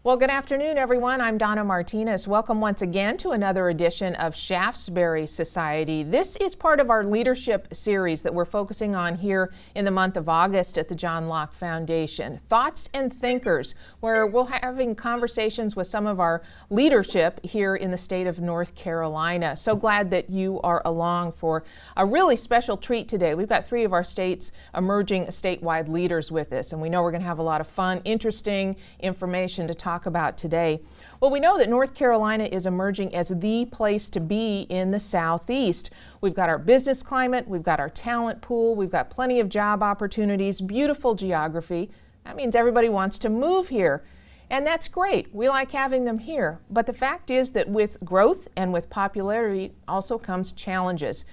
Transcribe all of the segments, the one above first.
Well, good afternoon, everyone. I'm Donna Martinez. Welcome once again to another edition of Shaftesbury Society. This is part of our leadership series that we're focusing on here in the month of August at the John Locke Foundation. Thoughts and Thinkers, where we're having conversations with some of our leadership here in the state of North Carolina. So glad that you are along for a really special treat today. We've got three of our states emerging statewide leaders with us, and we know we're going to have a lot of fun, interesting information to talk about today. Well, we know that North Carolina is emerging as the place to be in the Southeast. We've got our business climate, we've got our talent pool, we've got plenty of job opportunities, beautiful geography. That means everybody wants to move here. And that's great. We like having them here. But the fact is that with growth and with popularity also comes challenges.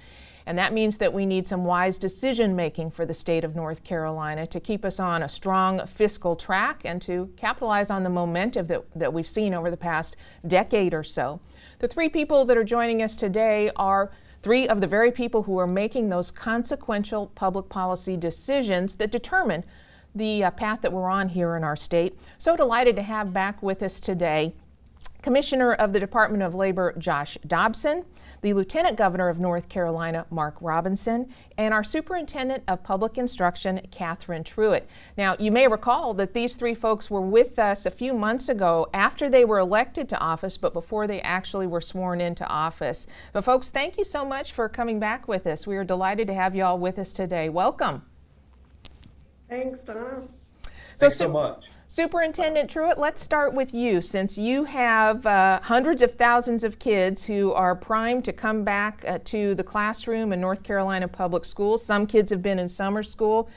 And that means that we need some wise decision making for the state of North Carolina to keep us on a strong fiscal track and to capitalize on the momentum that we've seen over the past decade or so. The three people that are joining us today are three of the very people who are making those consequential public policy decisions that determine the path that we're on here in our state. So delighted to have back with us today Commissioner of the Department of Labor, Josh Dobson, the Lieutenant Governor of North Carolina, Mark Robinson, and our Superintendent of Public Instruction, Catherine Truitt. Now, you may recall that these three folks were with us a few months ago after they were elected to office, but before they actually were sworn into office. But folks, thank you so much for coming back with us. We are delighted to have you all with us today. Welcome. Thanks, Donna. Thanks so much. Superintendent Truitt, let's start with you, since you have hundreds of thousands of kids who are primed to come back to the classroom in North Carolina public schools. Some kids have been in summer school.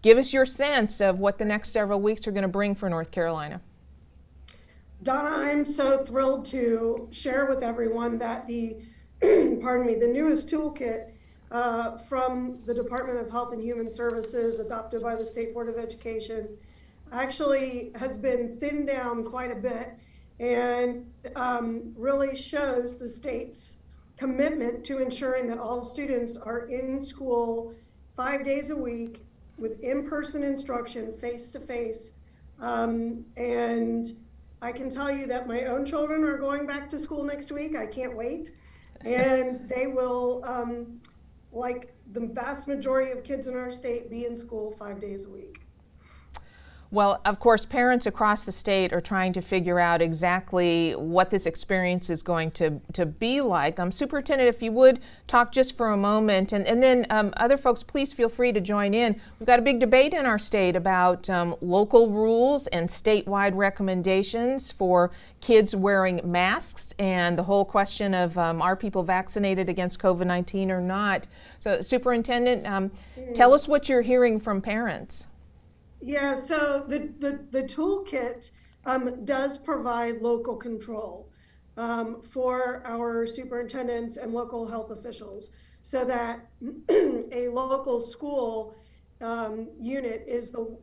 Give us your sense of what the next several weeks are going to bring for North Carolina. Donna, I'm so thrilled to share with everyone that the newest toolkit from the Department of Health and Human Services, adopted by the State Board of Education, actually has been thinned down quite a bit and really shows the state's commitment to ensuring that all students are in school 5 days a week with in-person instruction, face-to-face. And I can tell you that my own children are going back to school next week. I can't wait. And they will, like the vast majority of kids in our state, be in school 5 days a week. Well, of course, parents across the state are trying to figure out exactly what this experience is going to be like. Superintendent, if you would talk just for a moment, and then other folks, please feel free to join in. We've got a big debate in our state about local rules and statewide recommendations for kids wearing masks and the whole question of are people vaccinated against COVID-19 or not. So, Superintendent, tell us what you're hearing from parents. Yeah, so the toolkit does provide local control for our superintendents and local health officials, so that a local school unit is the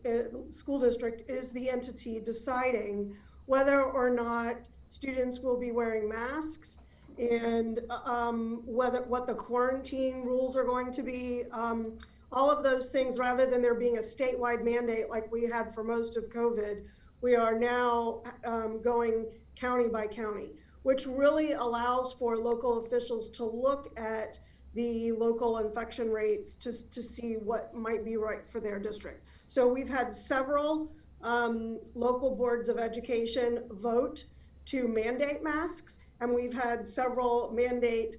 school district is the entity deciding whether or not students will be wearing masks and what the quarantine rules are going to be. All of those things, rather than there being a statewide mandate like we had for most of COVID, we are now going county by county, which really allows for local officials to look at the local infection rates to see what might be right for their district. So we've had several local boards of education vote to mandate masks, and we've had several mandate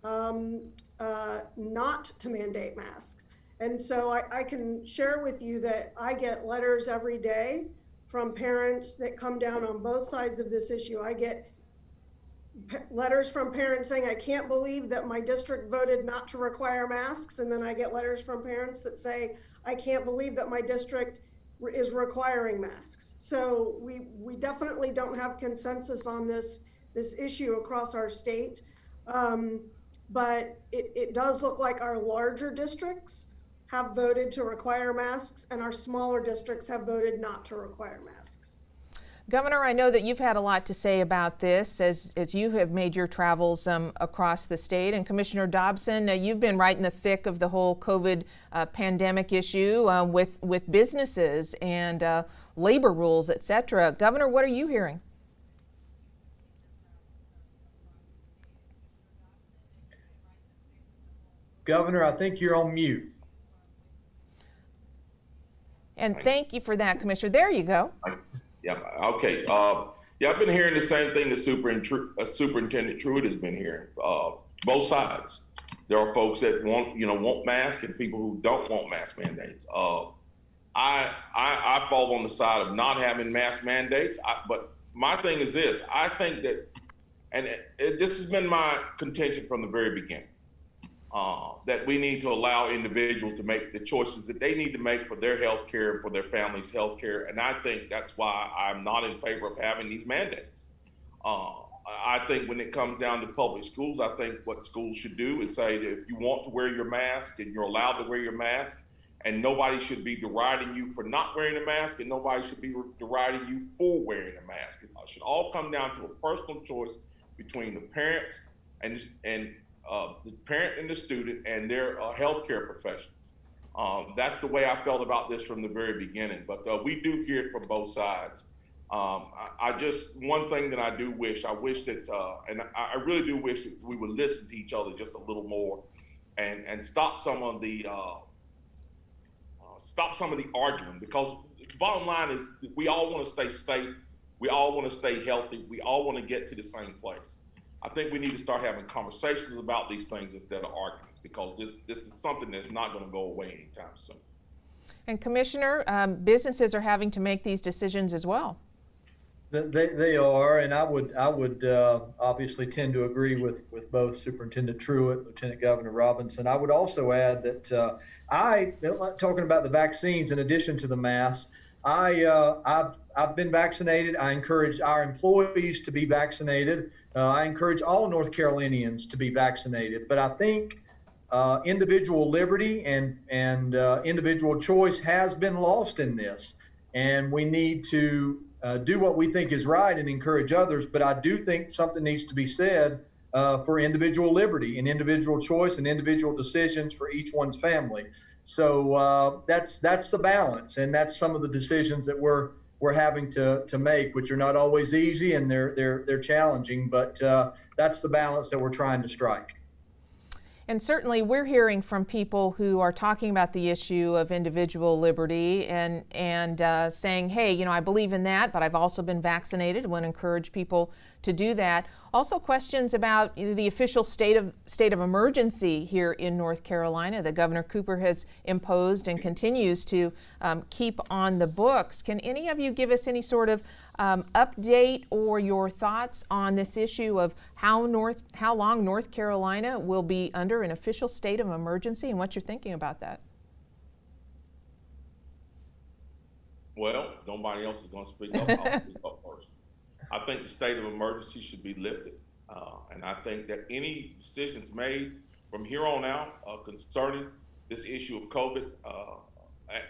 not to mandate masks. And so I can share with you that I get letters every day from parents that come down on both sides of this issue. I get letters from parents saying, I can't believe that my district voted not to require masks. And then I get letters from parents that say, I can't believe that my district is requiring masks. So we definitely don't have consensus on this issue across our state. But it does look like our larger districts have voted to require masks, and our smaller districts have voted not to require masks. Governor, I know that you've had a lot to say about this as you have made your travels across the state. And Commissioner Dobson, you've been right in the thick of the whole COVID pandemic issue with businesses and labor rules, et cetera. Governor, what are you hearing? Governor, I think you're on mute. And thank you for that, Commissioner. There you go. Yeah. Okay. Yeah, I've been hearing the same thing that Superintendent Truitt has been hearing. Both sides. There are folks that want masks and people who don't want mask mandates. I fall on the side of not having mask mandates. But my thing is this: I think that, and this has been my contention from the very beginning, that we need to allow individuals to make the choices that they need to make for their health care and for their family's health care. And I think that's why I'm not in favor of having these mandates. I think when it comes down to public schools, I think what schools should do is say that if you want to wear your mask, then you're allowed to wear your mask, and nobody should be deriding you for not wearing a mask, and nobody should be deriding you for wearing a mask. It should all come down to a personal choice between the parents and the parent and the student and their healthcare professionals. That's the way I felt about this from the very beginning. But we do hear it from both sides. One thing that I do wish, and I really do wish that we would listen to each other just a little more, and stop some of the arguing, because the bottom line is we all want to stay safe, we all want to stay healthy, we all want to get to the same place. I think we need to start having conversations about these things instead of arguments, because this is something that's not going to go away anytime soon. And Commissioner, businesses are having to make these decisions as well. They are, and I would obviously tend to agree with both Superintendent Truitt, Lieutenant Governor Robinson. I would also add that talking about the vaccines in addition to the masks, I've been vaccinated. I encourage our employees to be vaccinated. I encourage all North Carolinians to be vaccinated. But I think individual liberty and individual choice has been lost in this, and we need to do what we think is right and encourage others. But I do think something needs to be said for individual liberty and individual choice and individual decisions for each one's family. So that's the balance, and that's some of the decisions that we're having to make, which are not always easy, and they're challenging. But that's the balance that we're trying to strike. And certainly we're hearing from people who are talking about the issue of individual liberty and saying, hey, I believe in that, but I've also been vaccinated. I want to encourage people to do that. Also questions about the official state of emergency here in North Carolina that Governor Cooper has imposed and continues to keep on the books. Can any of you give us any sort of update or your thoughts on this issue of how long North Carolina will be under an official state of emergency and what you're thinking about that? Well, nobody else is going to speak up. I'll speak up first. I think the state of emergency should be lifted. And I think that any decisions made from here on out concerning this issue of COVID,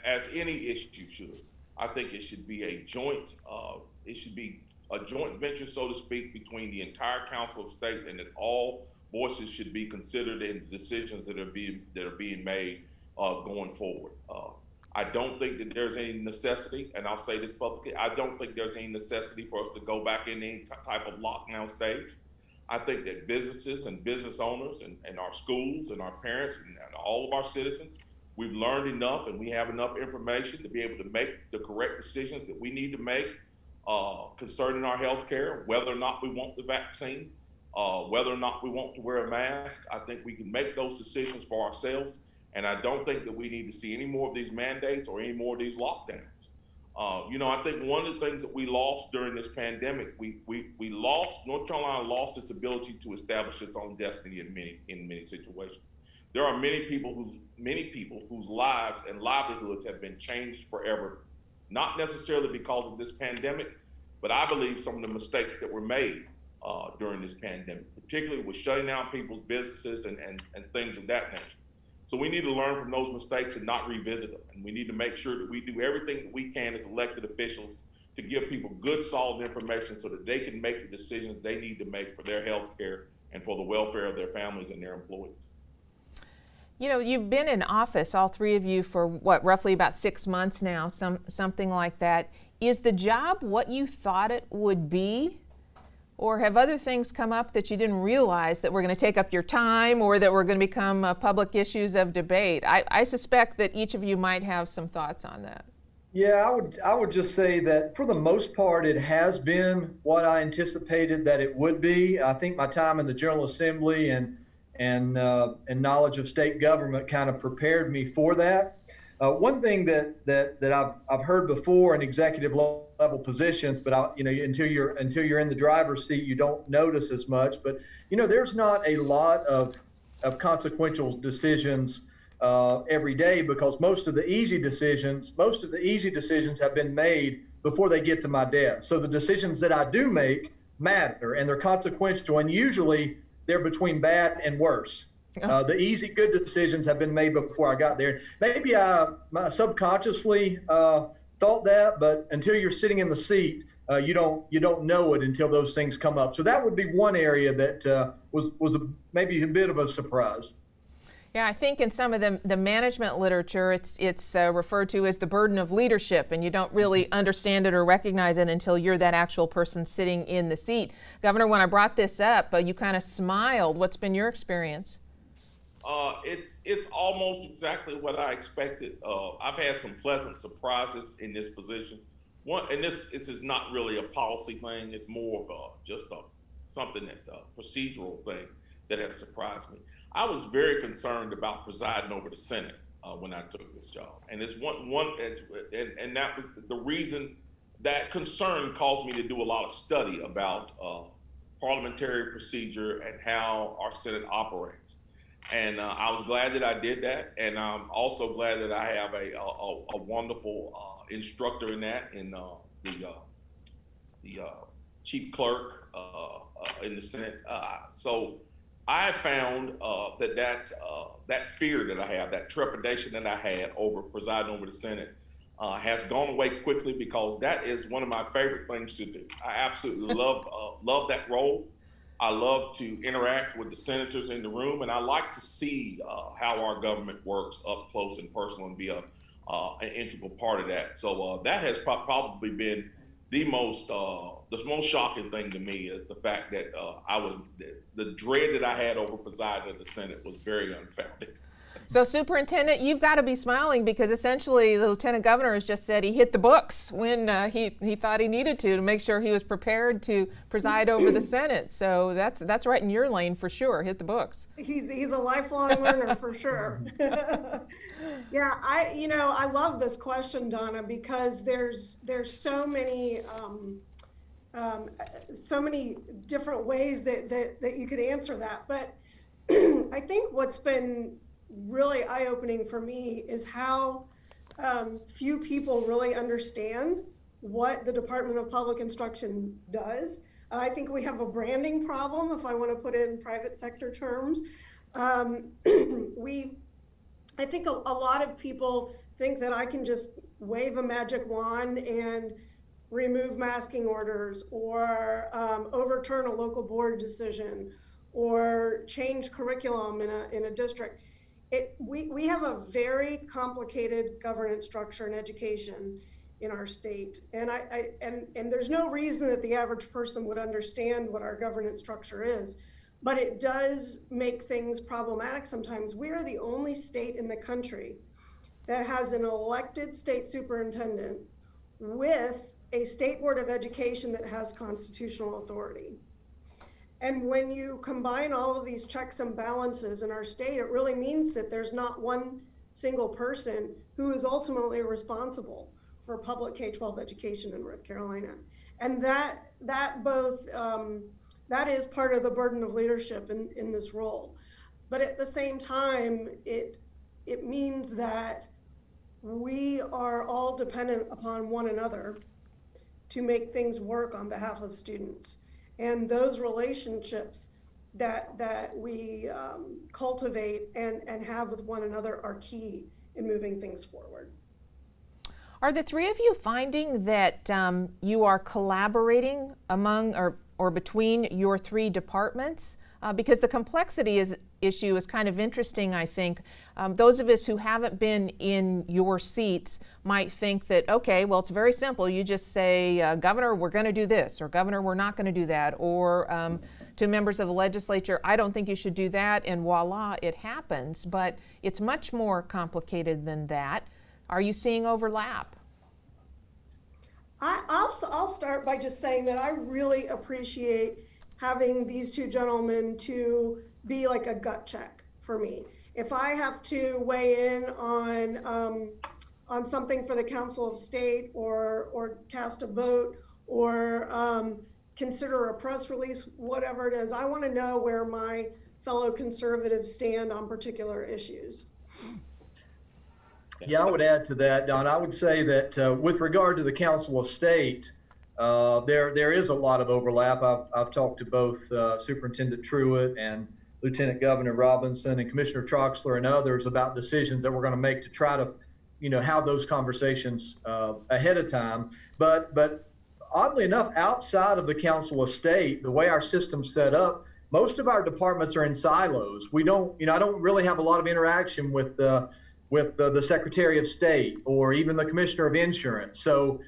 as any issue should, I think it should be a joint venture, so to speak, between the entire Council of State, and that all voices should be considered in the decisions that are being made going forward. I don't think that there's any necessity, and I'll say this publicly, I don't think there's any necessity for us to go back in any type of lockdown stage. I think that businesses and business owners and our schools and our parents and all of our citizens, we've learned enough and we have enough information to be able to make the correct decisions that we need to make concerning our health care, whether or not we want the vaccine, whether or not we want to wear a mask. I think we can make those decisions for ourselves. And I don't think that we need to see any more of these mandates or any more of these lockdowns. I think one of the things that we lost during this pandemic, North Carolina lost its ability to establish its own destiny in many situations. There are many people whose lives and livelihoods have been changed forever, not necessarily because of this pandemic, but I believe some of the mistakes that were made during this pandemic, particularly with shutting down people's businesses and things of that nature. So we need to learn from those mistakes and not revisit them. And we need to make sure that we do everything that we can as elected officials to give people good, solid information so that they can make the decisions they need to make for their health care and for the welfare of their families and their employees. You've been in office, all three of you, for roughly about 6 months now, something like that. Is the job what you thought it would be Or have other things come up that you didn't realize that were going to take up your time or that were going to become public issues of debate? I suspect that each of you might have some thoughts on that. Yeah, I would just say that for the most part, it has been what I anticipated that it would be. I think my time in the General Assembly and knowledge of state government kind of prepared me for that. One thing that I've heard before in executive level positions, but until you're in the driver's seat, you don't notice as much. But there's not a lot of consequential decisions every day, because most of the easy decisions have been made before they get to my desk. So the decisions that I do make matter, and they're consequential, and usually they're between bad and worse. The easy, good decisions have been made before I got there. Maybe I subconsciously thought that, but until you're sitting in the seat, you don't know it until those things come up. So that would be one area that was maybe a bit of a surprise. Yeah, I think in some of the management literature, it's referred to as the burden of leadership, and you don't really understand it or recognize it until you're that actual person sitting in the seat. Governor, when I brought this up, you kind of smiled. What's been your experience? It's almost exactly what I expected. I've had some pleasant surprises in this position. This is not really a policy thing. It's more of just something that's a procedural thing that has surprised me. I was very concerned about presiding over the Senate when I took this job, and it's and that was the reason. That concern caused me to do a lot of study about parliamentary procedure and how our Senate operates. And I was glad that I did that, and I'm also glad that I have a wonderful instructor in that, in the chief clerk in the Senate. So I found that fear that I have, that trepidation that I had over presiding over the Senate, has gone away quickly, because that is one of my favorite things to do. I absolutely love that role. I love to interact with the senators in the room, and I like to see how our government works up close and personal, and be an integral part of that. So that has probably been the most shocking thing to me, is the fact that the dread that I had over presiding of the Senate was very unfounded. So, Superintendent, you've got to be smiling, because essentially the Lieutenant Governor has just said he hit the books when he thought he needed to make sure he was prepared to preside over the Senate. So that's right in your lane for sure. Hit the books. He's a lifelong learner for sure. Yeah, I love this question, Donna, because there's so many different ways that you could answer that. But I think what's been really eye-opening for me is how few people really understand what the Department of Public Instruction does. I think we have a branding problem, if I want to put it in private sector terms. I think a lot of people think that I can just wave a magic wand and remove masking orders, or overturn a local board decision, or change curriculum in a district. We have a very complicated governance structure in education in our state, and there's no reason that the average person would understand what our governance structure is, but it does make things problematic sometimes. We are the only state in the country that has an elected state superintendent with a state board of education that has constitutional authority. And when you combine all of these checks and balances in our state, it really means that there's not one single person who is ultimately responsible for public K-12 education in North Carolina. And that is part of the burden of leadership in this role. But at the same time, it means that we are all dependent upon one another to make things work on behalf of students. And those relationships that we cultivate and have with one another are key in moving things forward. Are the three of you finding that you are collaborating among or between your three departments? because the complexity issue is kind of interesting, I think. Those of us who haven't been in your seats might think that, okay, well, it's very simple. You just say, Governor, we're going to do this, or Governor, we're not going to do that, or to members of the legislature, I don't think you should do that, and voila, it happens. But it's much more complicated than that. Are you seeing overlap? I'll start by just saying that I really appreciate having these two gentlemen to be like a gut check for me. If I have to weigh in on something for the Council of State, or cast a vote, or consider a press release, whatever it is, I want to know where my fellow conservatives stand on particular issues. Yeah, I would add to that, Don. I would say that with regard to the Council of State, there is a lot of overlap. I've talked to both Superintendent Truitt and Lieutenant Governor Robinson and Commissioner Troxler and others about decisions that we're going to make to try to, have those conversations ahead of time. But oddly enough, outside of the Council of State, the way our system's set up, most of our departments are in silos. We don't, I don't really have a lot of interaction with the Secretary of State or even the Commissioner of Insurance. So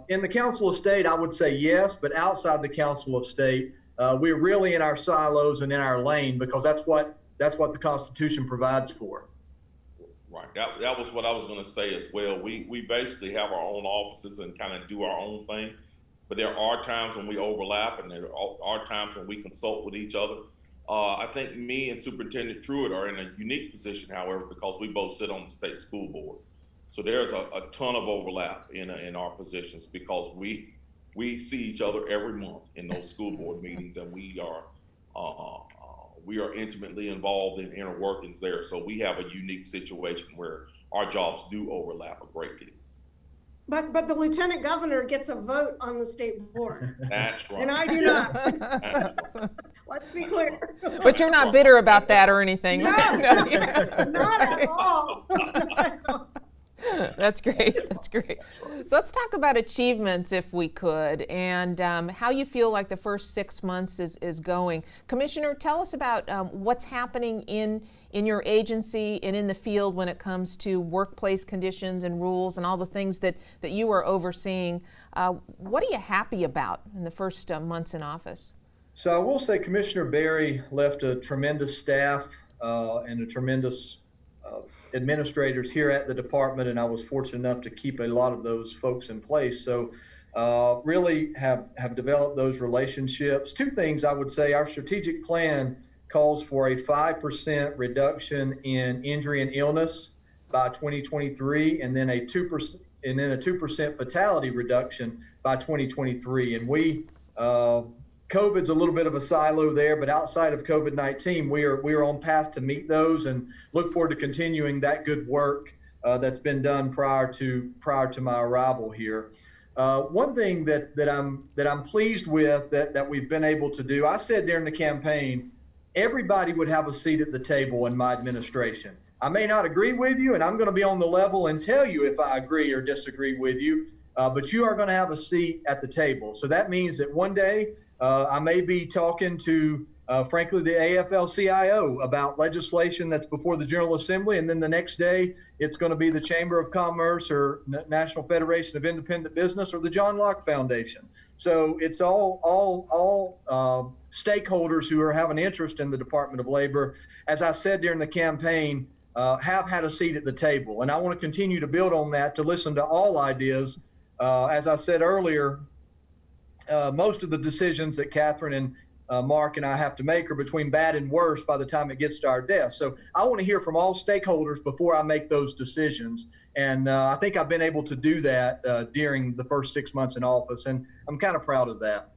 in the Council of State, I would say yes, but outside the Council of State, we're really in our silos and in our lane, because that's what the Constitution provides for. Right. That was what I was going to say as well. We basically have our own offices and kind of do our own thing, but there are times when we overlap, and there are times when we consult with each other. I think me and Superintendent Truitt are in a unique position, however, because we both sit on the state school board. So there's a ton of overlap in our positions, because we see each other every month in those school board meetings, and we are intimately involved in inner workings there. So we have a unique situation where our jobs do overlap a great deal. But the Lieutenant Governor gets a vote on the state board. That's right. And I do not. Let's be clear. But you're not bitter about that or anything. No, not at all. That's great. That's great. So let's talk about achievements, if we could, and how you feel like the first 6 months is going. Commissioner, tell us about what's happening in your agency and in the field when it comes to workplace conditions and rules and all the things that you are overseeing. What are you happy about in the first months in office? So I will say Commissioner Berry left a tremendous staff and a tremendous administrators here at the department, and I was fortunate enough to keep a lot of those folks in place. So really have developed those relationships. Two things I would say: our strategic plan calls for a 5% reduction in injury and illness by 2023, and then a 2% fatality reduction by 2023. And we COVID's a little bit of a silo there, but outside of COVID-19, we are on path to meet those, and look forward to continuing that good work that's been done prior to my arrival here. One thing that I'm pleased with that we've been able to do, I said during the campaign, everybody would have a seat at the table in my administration. I may not agree with you, and I'm going to be on the level and tell you if I agree or disagree with you, but you are going to have a seat at the table. So that means that one day I may be talking to, frankly, the AFL-CIO about legislation that's before the General Assembly, and then the next day it's going to be the Chamber of Commerce or National Federation of Independent Business or the John Locke Foundation. So it's all stakeholders who are having interest in the Department of Labor, as I said during the campaign, have had a seat at the table. And I want to continue to build on that, to listen to all ideas. As I said earlier, most of the decisions that Catherine and Mark and I have to make are between bad and worse by the time it gets to our desk. So I want to hear from all stakeholders before I make those decisions. And I think I've been able to do that during the first 6 months in office, and I'm kind of proud of that.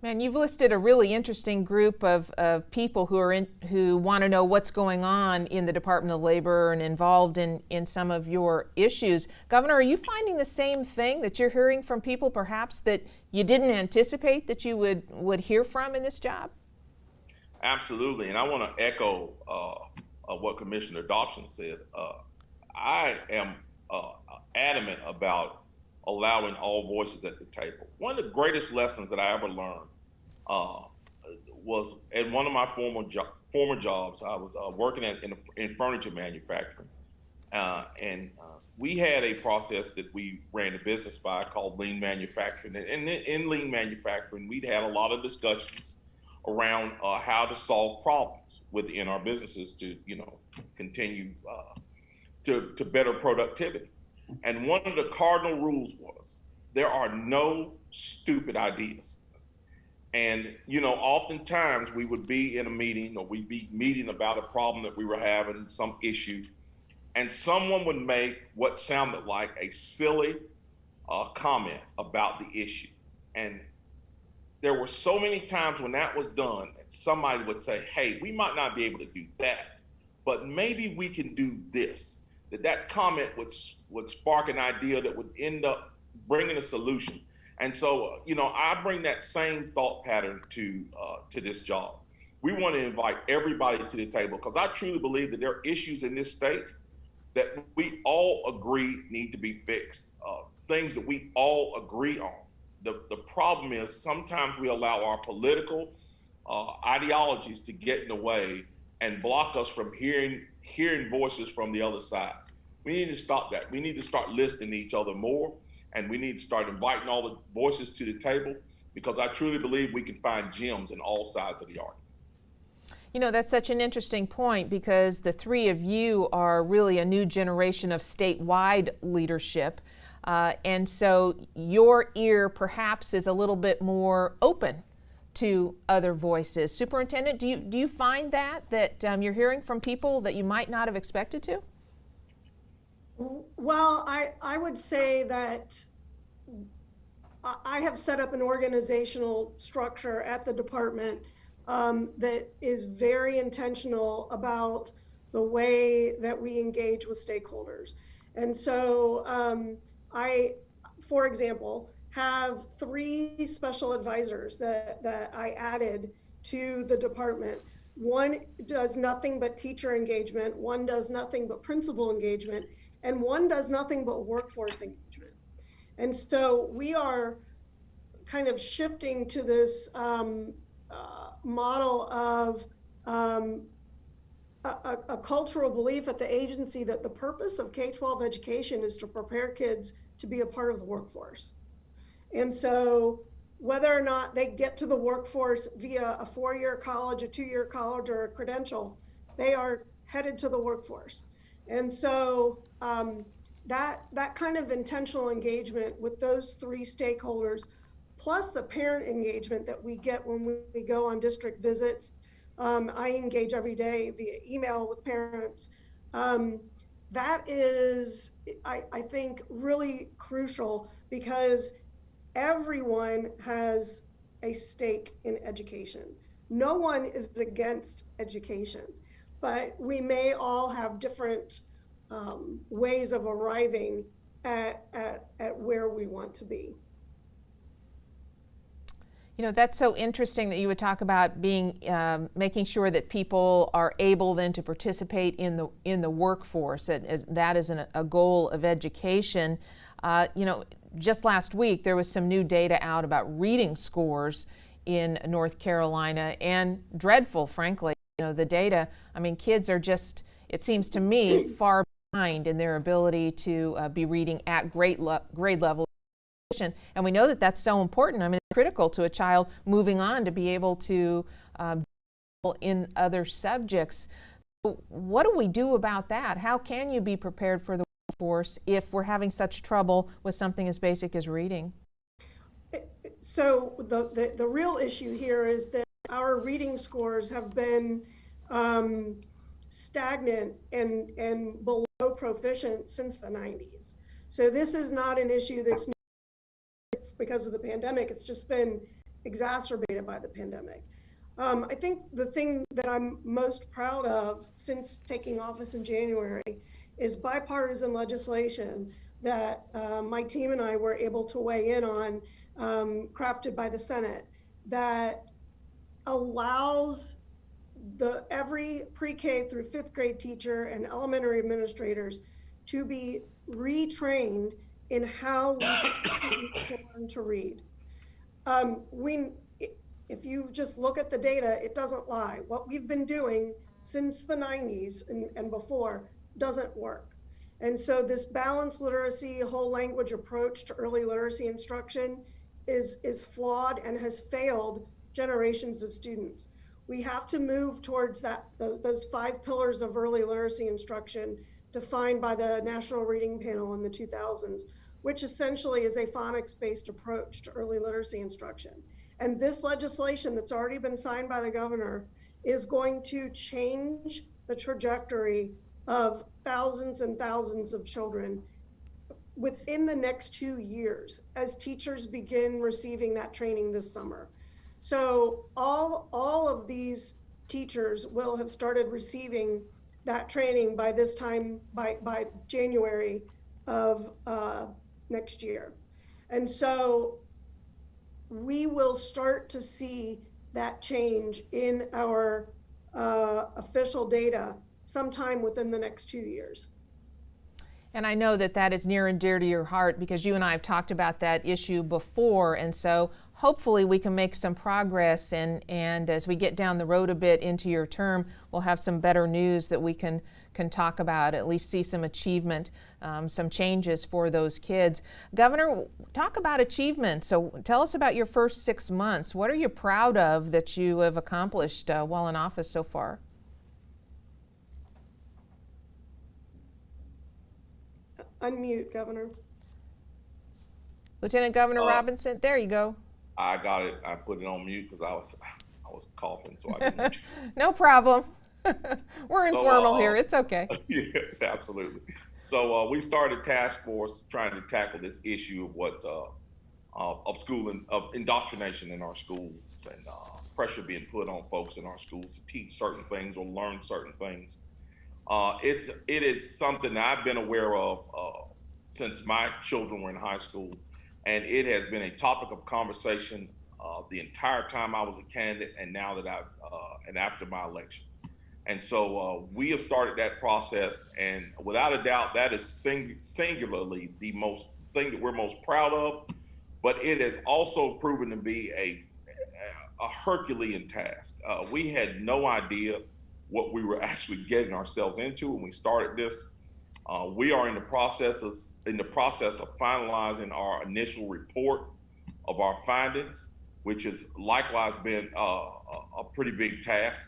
Man, you've listed a really interesting group of people who want to know what's going on in the Department of Labor and involved in some of your issues. Governor, are you finding the same thing, that you're hearing from people perhaps that you didn't anticipate that you would hear from in this job? Absolutely, and I want to echo what Commissioner Dobson said. I am adamant about allowing all voices at the table. One of the greatest lessons that I ever learned was at one of my former jobs. I was working in furniture manufacturing, and we had a process that we ran the business by called lean manufacturing. And in lean manufacturing, we'd had a lot of discussions around how to solve problems within our businesses to, continue to better productivity. And one of the cardinal rules was there are no stupid ideas. And, oftentimes we would be in a meeting or we'd be meeting about a problem that we were having, some issue, and someone would make what sounded like a silly comment about the issue. And there were so many times when that was done, somebody would say, hey, we might not be able to do that, but maybe we can do this. That comment would spark an idea that would end up bringing a solution. And so, I bring that same thought pattern to this job. We want to invite everybody to the table because I truly believe that there are issues in this state that we all agree need to be fixed, things that we all agree on. The problem is sometimes we allow our political ideologies to get in the way and block us from hearing voices from the other side. We need to stop that. We need to start listening to each other more, and we need to start inviting all the voices to the table because I truly believe we can find gems in all sides of the argument. That's such an interesting point because the three of you are really a new generation of statewide leadership. And so your ear perhaps is a little bit more open to other voices. Superintendent, do you find that you're hearing from people that you might not have expected to? Well, I would say that I have set up an organizational structure at the department that is very intentional about the way that we engage with stakeholders. And so I, for example, have 3 special advisors that I added to the department. One does nothing but teacher engagement, one does nothing but principal engagement, and one does nothing but workforce engagement. And so we are kind of shifting to this model of a cultural belief at the agency that the purpose of K-12 education is to prepare kids to be a part of the workforce. And so whether or not they get to the workforce via a 4-year college, a 2-year college, or a credential, they are headed to the workforce. And so that kind of intentional engagement with those 3 stakeholders, plus the parent engagement that we get when we go on district visits. I engage every day via email with parents. That is, I think, really crucial because everyone has a stake in education. No one is against education, but we may all have different ways of arriving at where we want to be. That's so interesting that you would talk about being making sure that people are able then to participate in the workforce. That is a goal of education. Just last week there was some new data out about reading scores in North Carolina, and dreadful, frankly. The data. Kids are just, it seems to me, far behind in their ability to be reading at grade level. And we know that that's so important. It's critical to a child moving on to be able to in other subjects. What do we do about that? How can you be prepared for the workforce if we're having such trouble with something as basic as reading? So the real issue here is that our reading scores have been stagnant and below proficient since the 90s. So this is not an issue that's new because of the pandemic. It's just been exacerbated by the pandemic. I think the thing that I'm most proud of since taking office in January is bipartisan legislation that my team and I were able to weigh in on, crafted by the Senate, that allows every pre-K through 5th grade teacher and elementary administrators to be retrained in how we to learn to read. If you just look at the data, it doesn't lie. What we've been doing since the 90s and before doesn't work. And so this balanced literacy, whole language approach to early literacy instruction is flawed and has failed generations of students. We have to move towards those 5 pillars of early literacy instruction defined by the National Reading Panel in the 2000s, which essentially is a phonics-based approach to early literacy instruction. And this legislation that's already been signed by the governor is going to change the trajectory of thousands and thousands of children within the next 2 years as teachers begin receiving that training this summer. So all of these teachers will have started receiving that training by this time, by January of next year. And so we will start to see that change in our official data sometime within the next 2 years. And I know that that is near and dear to your heart because you and I have talked about that issue before, and so hopefully we can make some progress, and as we get down the road a bit into your term, we'll have some better news that we can talk about, at least see some achievement, some changes for those kids. Governor, talk about achievement. So tell us about your first 6 months. What are you proud of that you have accomplished while in office so far? Unmute, Governor. Lieutenant Governor Robinson, there you go. I got it. I put it on mute because I was coughing, so I didn't. No problem. We're informal here. It's okay. Yes, absolutely. So we started a task force trying to tackle this issue of school and of indoctrination in our schools and pressure being put on folks in our schools to teach certain things or learn certain things. It is something that I've been aware of since my children were in high school, and it has been a topic of conversation the entire time I was a candidate, and now that and after my election. And so we have started that process, and without a doubt, that is singularly the most thing that we're most proud of. But it has also proven to be a Herculean task. We had no idea what we were actually getting ourselves into when we started this. We are in the process of finalizing our initial report of our findings, which has likewise been a pretty big task.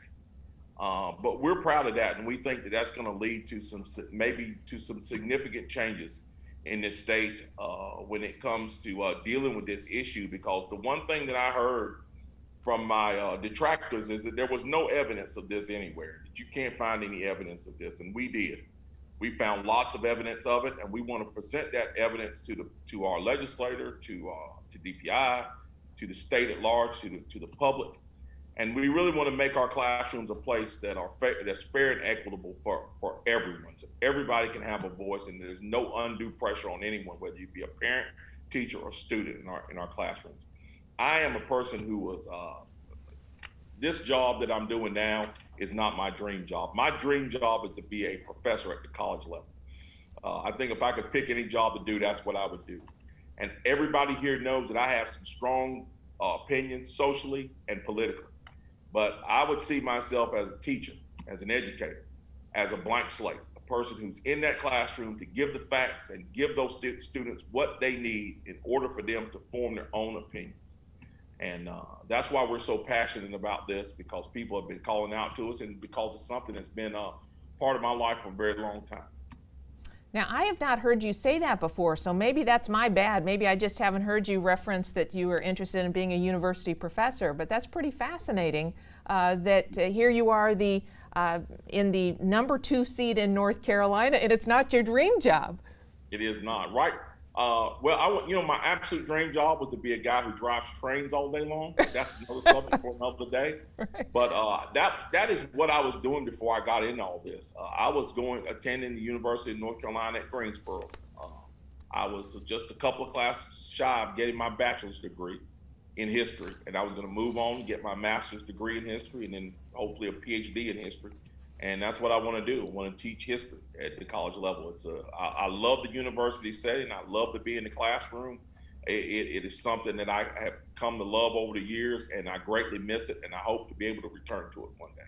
But we're proud of that, and we think that that's going to lead to some significant changes in this state when it comes to dealing with this issue. Because the one thing that I heard from my detractors is that there was no evidence of this anywhere. That you can't find any evidence of this, and we did. We found lots of evidence of it, and we want to present that evidence to our legislator, to DPI, to the state at large, to the public. And we really want to make our classrooms a place that's fair and equitable for everyone. So everybody can have a voice, and there's no undue pressure on anyone, whether you be a parent, teacher, or student in our classrooms. I am a person who was, this job that I'm doing now is not my dream job. My dream job is to be a professor at the college level. I think if I could pick any job to do, that's what I would do. And everybody here knows that I have some strong opinions socially and politically. But I would see myself as a teacher, as an educator, as a blank slate, a person who's in that classroom to give the facts and give those students what they need in order for them to form their own opinions. And that's why we're so passionate about this, because people have been calling out to us, and because it's something that's been a part of my life for a very long time. Now, I have not heard you say that before, so maybe that's my bad. Maybe I just haven't heard you reference that you were interested in being a university professor, but that's pretty fascinating that here you are in the number 2 seat in North Carolina, and it's not your dream job. It is not, right? Well, my absolute dream job was to be a guy who drives trains all day long. That's another subject for another day. Right. But that is what I was doing before I got into all this. I was attending the University of North Carolina at Greensboro. I was just a couple of classes shy of getting my bachelor's degree in history, and I was going to move on and get my master's degree in history, and then hopefully a PhD in history. And that's what I want to do. I want to teach history at the college level. I love the university setting. I love to be in the classroom. It is something that I have come to love over the years, and I greatly miss it, and I hope to be able to return to it one day.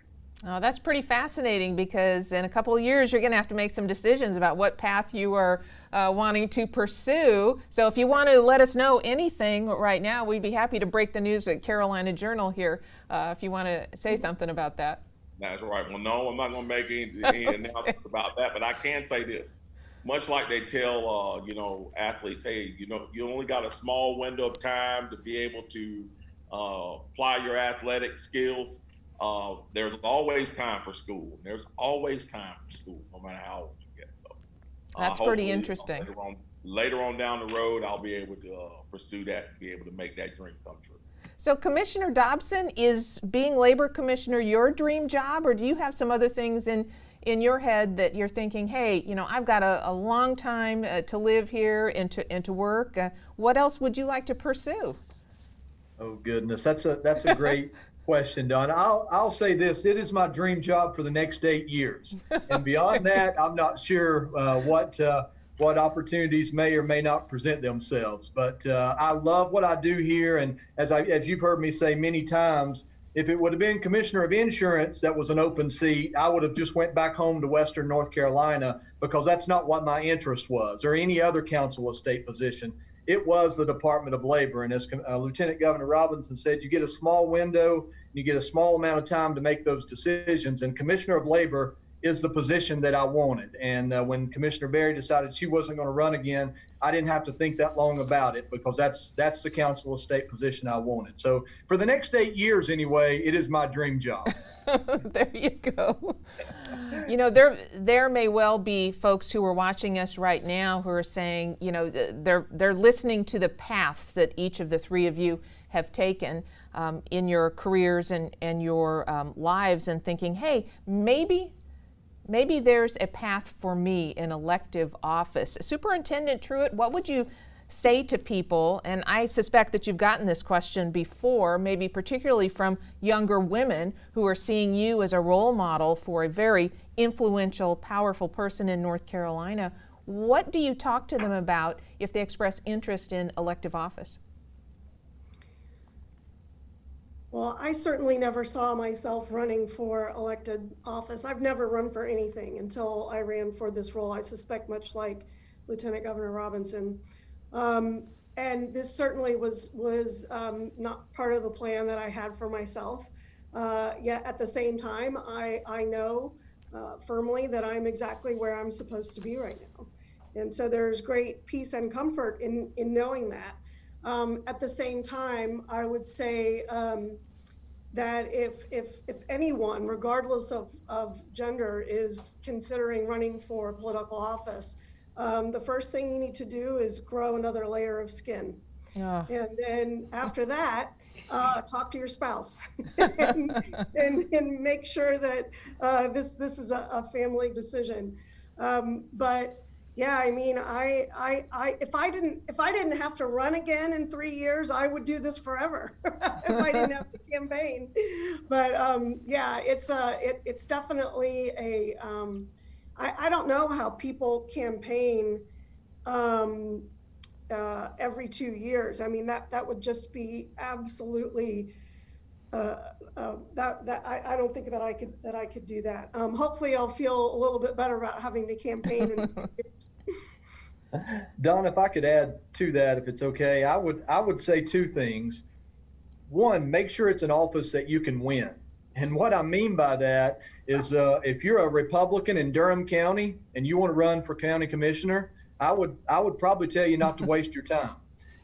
Oh, that's pretty fascinating, because in a couple of years you're going to have to make some decisions about what path you are wanting to pursue. So if you want to let us know anything right now, we'd be happy to break the news at Carolina Journal here if you want to say something about that. That's right. Well, no, I'm not going to make any announcements about that, but I can say this. Much like they tell, athletes, hey, you only got a small window of time to be able to apply your athletic skills. There's always time for school. There's always time for school, no matter how old you get. So that's pretty interesting. Later on down the road, I'll be able to pursue that and be able to make that dream come true. So, Commissioner Dobson, is being labor commissioner your dream job, or do you have some other things in your head that you're thinking, hey, I've got a long time to live here and to work? What else would you like to pursue? Oh goodness, that's a great question, Don. I'll say this: it is my dream job for the next 8 years, and beyond that, I'm not sure what opportunities may or may not present themselves. But I love what I do here, and as you've heard me say many times, if it would have been Commissioner of Insurance that was an open seat, I would have just went back home to Western North Carolina, because that's not what my interest was, or any other council of state position. It was the Department of Labor. And as Lieutenant Governor Robinson said, you get a small window, you get a small amount of time to make those decisions. And Commissioner of Labor is the position that I wanted. And when Commissioner Berry decided she wasn't going to run again, I didn't have to think that long about it, because that's the council of state position I wanted. So for the next 8 years anyway, it is my dream job. There you go. There may well be folks who are watching us right now who are saying, they're listening to the paths that each of the three of you have taken in your careers and your lives, and thinking, hey, maybe there's a path for me in elective office. Superintendent Truitt, what would you say to people? And I suspect that you've gotten this question before, maybe particularly from younger women who are seeing you as a role model for a very influential, powerful person in North Carolina. What do you talk to them about if they express interest in elective office? Well, I certainly never saw myself running for elected office. I've never run for anything until I ran for this role. I suspect much like Lieutenant Governor Robinson. And this certainly was not part of the plan that I had for myself. Yet at the same time, I know firmly that I'm exactly where I'm supposed to be right now. And so there's great peace and comfort in knowing that. At the same time, I would say that if anyone, regardless of gender, is considering running for political office, the first thing you need to do is grow another layer of skin. Oh. And then after that, talk to your spouse and make sure that this is a family decision. But yeah, I mean, if I didn't have to run again in 3 years, I would do this forever. If I didn't have to campaign. But yeah, it's definitely a. I don't know how people campaign every 2 years. I mean, that would just be absolutely. I don't think that I could do that. Hopefully, I'll feel a little bit better about having to campaign in 2 years. Don, if I could add to that, if it's okay, I would say two things. One, make sure it's an office that you can win. And what I mean by that is if you're a Republican in Durham County and you want to run for county commissioner, I would probably tell you not to waste your time.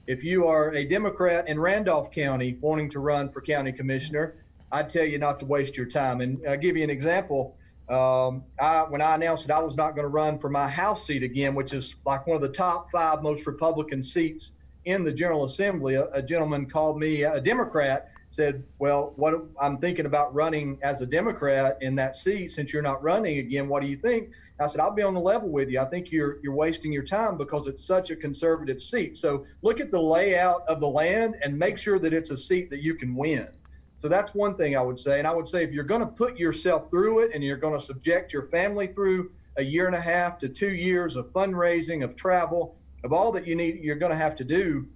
If you are a Democrat in Randolph County wanting to run for county commissioner, I'd tell you not to waste your time. And I'll give you an example. When I announced that I was not going to run for my House seat again, which is like one of the top 5 most Republican seats in the General Assembly, a gentleman called me, a Democrat, said, well, I'm thinking about running as a Democrat in that seat. Since you're not running again, what do you think? I said, I'll be on the level with you. I think you're wasting your time because it's such a conservative seat. So look at the layout of the land and make sure that it's a seat that you can win. So that's one thing I would say. And I would say if you're going to put yourself through it and you're going to subject your family through 1.5 to 2 years of fundraising, of travel, of all that you need, you're going to have to do,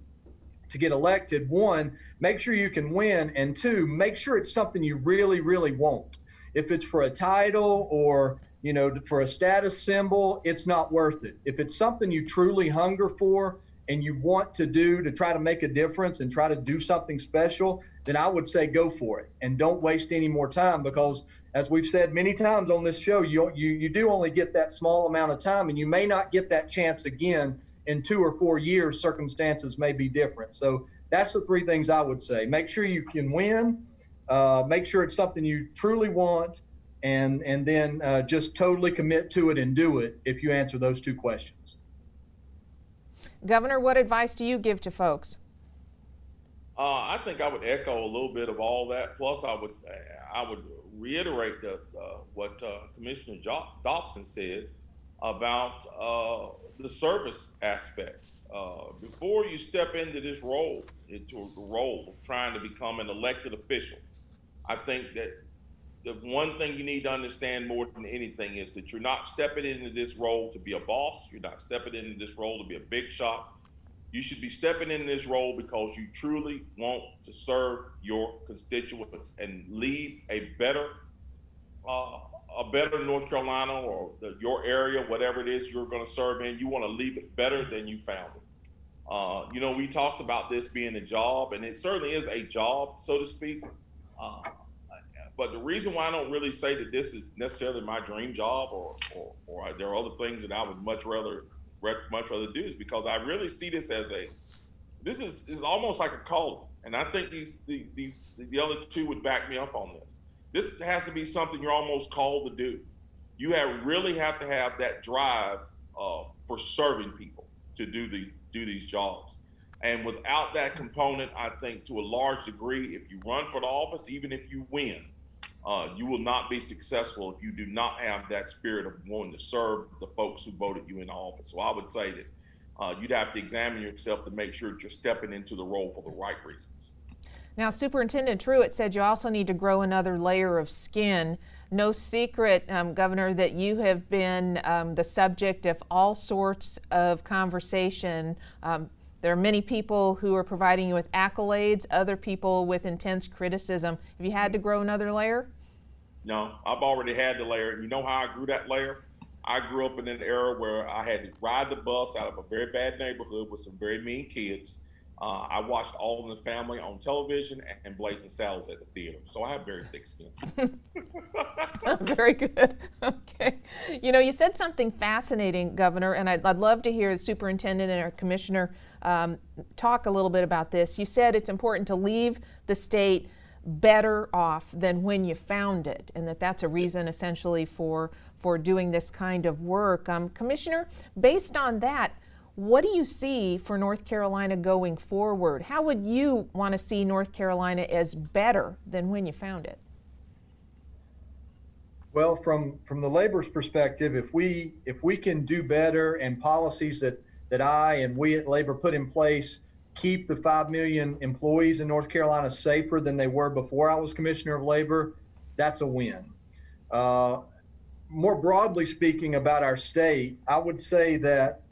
to get elected, one, make sure you can win, and two, make sure it's something you really, really want. If it's for a title or, you know, for a status symbol, it's not worth it. If it's something you truly hunger for and you want to do to try to make a difference and try to do something special, then I would say go for it and don't waste any more time, because as we've said many times on this show, you do only get that small amount of time, and you may not get that chance again in 2 or 4 years. Circumstances may be different. So that's the three things I would say. Make sure you can win, make sure it's something you truly want, and then just totally commit to it and do it if you answer those two questions. Governor, what advice do you give to folks? I think I would echo a little bit of all that. Plus, I would reiterate what Commissioner Dobson said about the service aspect. Before you step into this role, into the role of trying to become an elected official, I think that the one thing you need to understand more than anything is that you're not stepping into this role to be a boss. You're not stepping into this role to be a big shot. You should be stepping into this role because you truly want to serve your constituents and leave a better North Carolina, or your area, whatever it is you're going to serve in. You want to leave it better than you found it. You know, we talked about this being a job, and it certainly is a job, so to speak. But the reason why I don't really say that this is necessarily my dream job, or there are other things that I would much rather do, is because I really see this as this is almost like a calling. And I think the other two would back me up on this. This has to be something you're almost called to do. You really have to have that drive for serving people to do these jobs. And without that component, I think to a large degree, if you run for the office, even if you win, you will not be successful if you do not have that spirit of wanting to serve the folks who voted you in office. So I would say that you'd have to examine yourself to make sure that you're stepping into the role for the right reasons. Now, Superintendent Truitt said you also need to grow another layer of skin. No secret, Governor, that you have been the subject of all sorts of conversation. There are many people who are providing you with accolades, other people with intense criticism. Have you had to grow another layer? No, I've already had the layer. You know how I grew that layer? I grew up in an era where I had to ride the bus out of a very bad neighborhood with some very mean kids. I watched All in the Family on television and Blazing Saddles at the theater. So I have very thick skin. Very good. Okay. You know, you said something fascinating, Governor, and I'd love to hear the superintendent and our commissioner talk a little bit about this. You said it's important to leave the state better off than when you found it, and that's a reason essentially for doing this kind of work. Commissioner, based on that, what do you see for North Carolina going forward? How would you want to see North Carolina as better than when you found it? Well, from the labor's perspective, if we can do better, and policies that I and we at Labor put in place keep the 5 million employees in North Carolina safer than they were before I was Commissioner of Labor, that's a win. More broadly speaking about our state, I would say that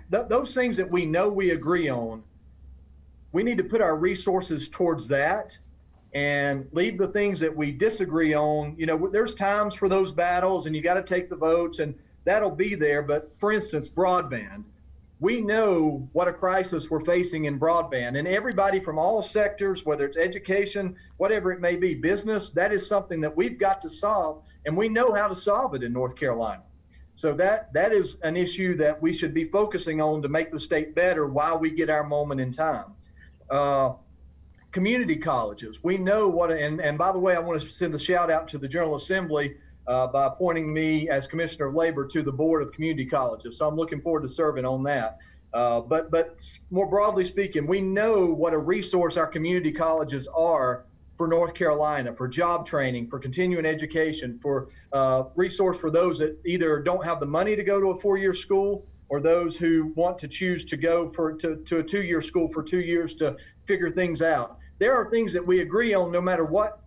those things that we know we agree on, we need to put our resources towards that and leave the things that we disagree on. You know, there's times for those battles, and you got to take the votes, and that'll be there. But for instance, broadband, we know what a crisis we're facing in broadband, and everybody from all sectors, whether it's education, whatever it may be, business, that is something that we've got to solve, and we know how to solve it in North Carolina. So that is an issue that we should be focusing on to make the state better while we get our moment in time. Community colleges, we know what, and by the way, I want to send a shout out to the General Assembly by appointing me as Commissioner of Labor to the Board of Community Colleges. So I'm looking forward to serving on that. But more broadly speaking, we know what a resource our community colleges are for North Carolina, for job training, for continuing education, for resource for those that either don't have the money to go to a 4-year school, or those who want to choose to go to a 2-year school for 2 years to figure things out. There are things that we agree on no matter what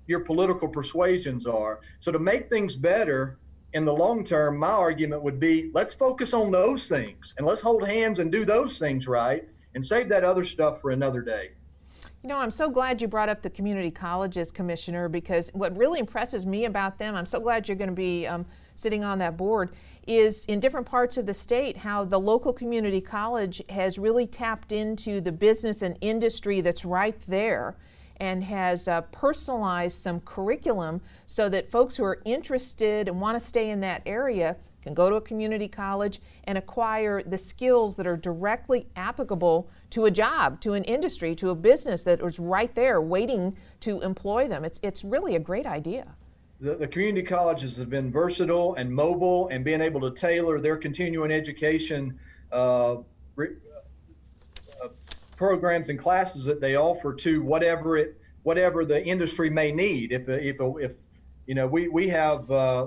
your political persuasions are. So to make things better, in the long term, my argument would be, let's focus on those things and let's hold hands and do those things right and save that other stuff for another day. You know, I'm so glad you brought up the community colleges, Commissioner, because what really impresses me about them, I'm so glad you're going to be sitting on that board, is in different parts of the state how the local community college has really tapped into the business and industry that's right there and has personalized some curriculum so that folks who are interested and want to stay in that area can go to a community college and acquire the skills that are directly applicable to a job, to an industry, to a business that is right there waiting to employ them. It's really a great idea. The community colleges have been versatile and mobile and being able to tailor their continuing education programs and classes that they offer to whatever the industry may need. If you know, we have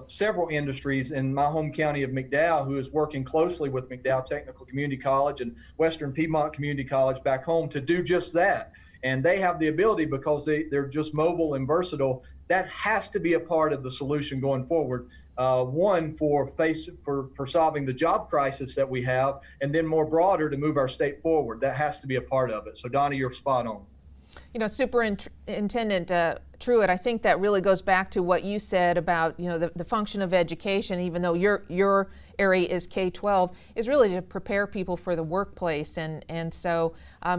several industries in my home county of McDowell who is working closely with McDowell Technical Community College and Western Piedmont Community College back home to do just that. And they have the ability, because they're just mobile and versatile. That has to be a part of the solution going forward. One, for solving the job crisis that we have, and then more broader to move our state forward. That has to be a part of it. So Donnie, you're spot on. You know, Superintendent Truitt, I think that really goes back to what you said about, you know, the function of education, even though your area is K-12, is really to prepare people for the workplace. And so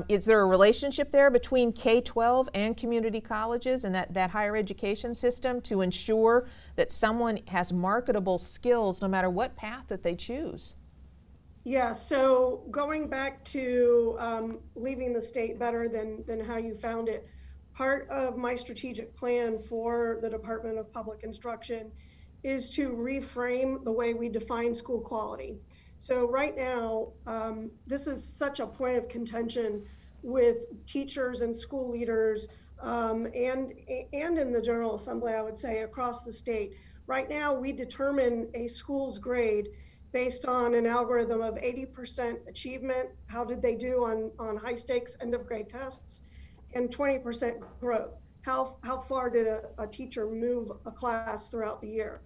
is there a relationship there between K-12 and community colleges and that higher education system to ensure that someone has marketable skills no matter what path that they choose? Yeah, so going back to leaving the state better than how you found it, part of my strategic plan for the Department of Public Instruction is to reframe the way we define school quality. So right now, this is such a point of contention with teachers and school leaders and in the General Assembly, I would say, across the state. Right now, we determine a school's grade based on an algorithm of 80% achievement, how did they do on high stakes end of grade tests, and 20% growth. How far did a teacher move a class throughout the year?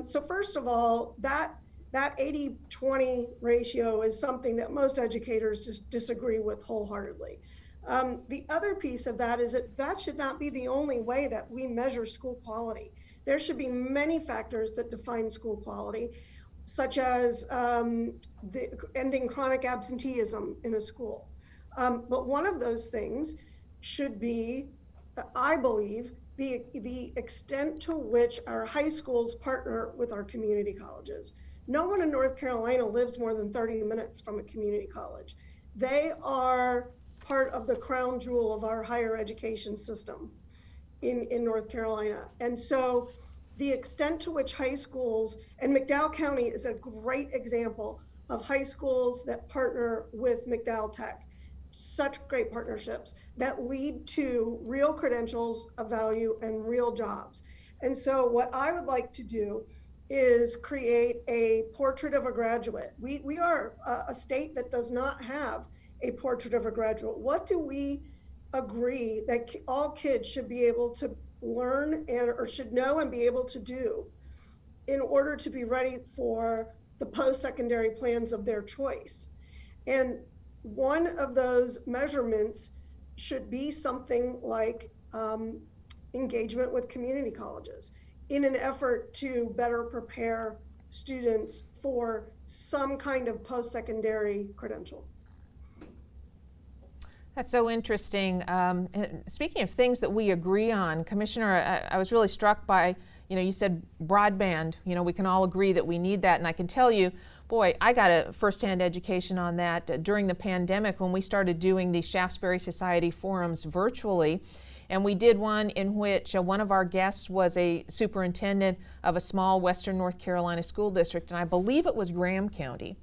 So first of all, that 80-20 ratio is something that most educators just disagree with wholeheartedly. The other piece of that is that should not be the only way that we measure school quality. There should be many factors that define school quality, such as ending chronic absenteeism in a school. But one of those things should be, I believe, the extent to which our high schools partner with our community colleges. No one in North Carolina lives more than 30 minutes from a community college. They are part of the crown jewel of our higher education system in North Carolina. And so the extent to which high schools, and McDowell County is a great example of high schools that partner with McDowell Tech, such great partnerships that lead to real credentials of value and real jobs. And so what I would like to do is create a portrait of a graduate. We are a state that does not have a portrait of a graduate. What do we agree that all kids should be able to learn or should know and be able to do in order to be ready for the post-secondary plans of their choice? And one of those measurements should be something like engagement with community colleges in an effort to better prepare students for some kind of post-secondary credential. That's so interesting. Speaking of things that we agree on, Commissioner, I was really struck by, you know, you said broadband. You know, we can all agree that we need that. And I can tell you, boy, I got a firsthand education on that during the pandemic when we started doing the Shaftesbury Society forums virtually. And we did one in which one of our guests was a superintendent of a small Western North Carolina school district, and I believe it was Graham County.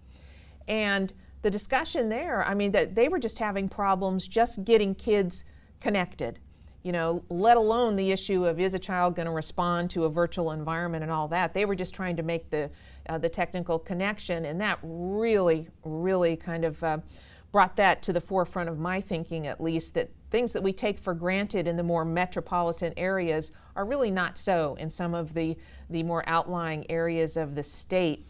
And the discussion there, I mean, that they were just having problems just getting kids connected, you know, let alone the issue of is a child going to respond to a virtual environment and all that. They were just trying to make the technical connection, and that really kind of brought that to the forefront of my thinking, at least, that things that we take for granted in the more metropolitan areas are really not so in some of the more outlying areas of the state.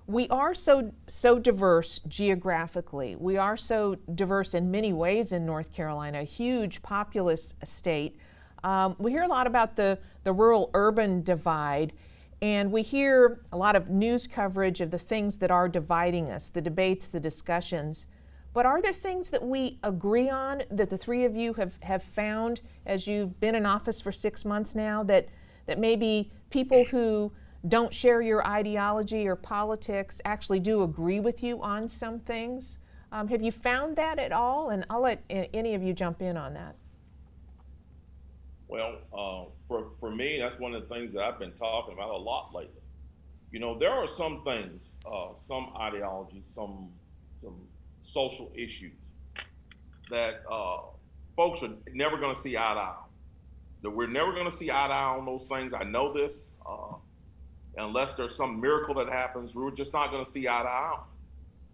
We are so diverse geographically. We are so diverse in many ways in North Carolina, a huge populous state. We hear a lot about the rural-urban divide, and we hear a lot of news coverage of the things that are dividing us, the debates, the discussions. But are there things that we agree on, that the three of you have found as you've been in office for 6 months now, that maybe people who don't share your ideology or politics actually do agree with you on some things? Have you found that at all? And I'll let any of you jump in on that. Well, for me, that's one of the things that I've been talking about a lot lately. You know, there are some things, some ideologies, some social issues that folks are never going to see eye to eye. That we're never going to see eye to eye on those things. I know this. Unless there's some miracle that happens, we're just not going to see eye to eye.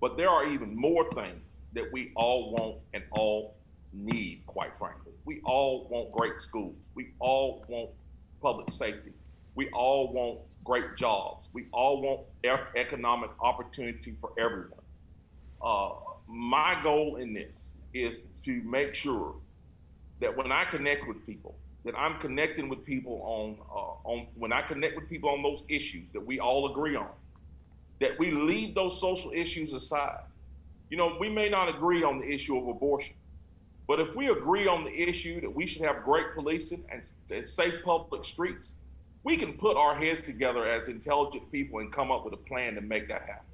But there are even more things that we all want and all need, quite frankly. We all want great schools. We all want public safety. We all want great jobs. We all want economic opportunity for everyone. My goal in this is to make sure that when I connect with people, that I'm connecting with people on when I connect with people on those issues that we all agree on, that we leave those social issues aside. You know, we may not agree on the issue of abortion, but if we agree on the issue that we should have great policing and safe public streets, we can put our heads together as intelligent people and come up with a plan to make that happen.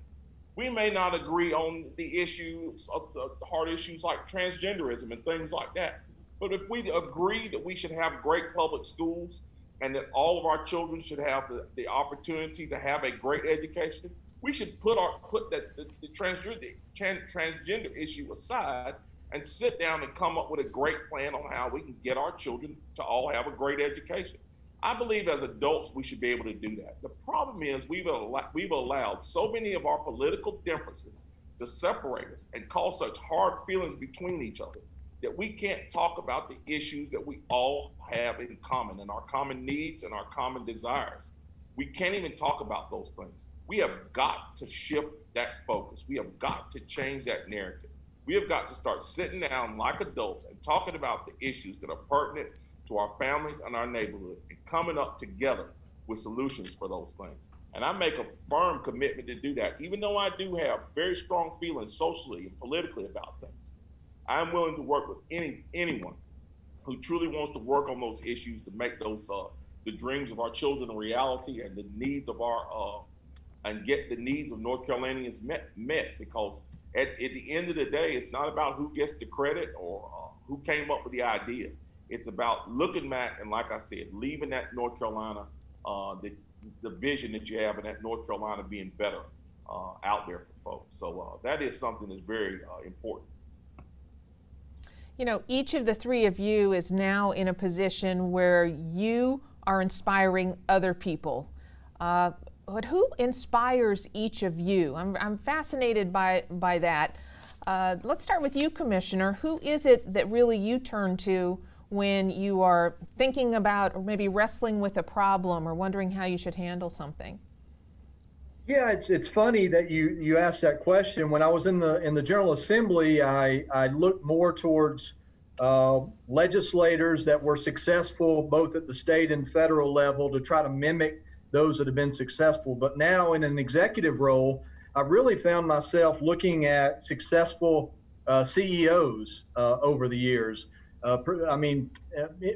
We may not agree on the issues of the hard issues like transgenderism and things like that. But if we agree that we should have great public schools and that all of our children should have the opportunity to have a great education, we should put the transgender issue aside and sit down and come up with a great plan on how we can get our children to all have a great education. I believe as adults, we should be able to do that. The problem is we've allowed so many of our political differences to separate us and cause such hard feelings between each other that we can't talk about the issues that we all have in common and our common needs and our common desires. We can't even talk about those things. We have got to shift that focus. We have got to change that narrative. We have got to start sitting down like adults and talking about the issues that are pertinent to our families and our neighborhood and coming up together with solutions for those things. And I make a firm commitment to do that, even though I do have very strong feelings socially and politically about things. I'm willing to work with anyone who truly wants to work on those issues to make those the dreams of our children a reality and the needs of our and get the needs of North Carolinians met. Because at the end of the day, it's not about who gets the credit or who came up with the idea. It's about looking back and, like I said, leaving that North Carolina, the vision that you have in that North Carolina being better out there for folks. So that is something that's very important. You know, each of the three of you is now in a position where you are inspiring other people. But who inspires each of you? I'm fascinated by that. Let's start with you, Commissioner. Who is it that really you turn to when you are thinking about or maybe wrestling with a problem or wondering how you should handle something? Yeah, it's funny that you asked that question. When I was in the General Assembly, I looked more towards legislators that were successful both at the state and federal level to try to mimic those that have been successful. But now in an executive role, I've really found myself looking at successful CEOs over the years.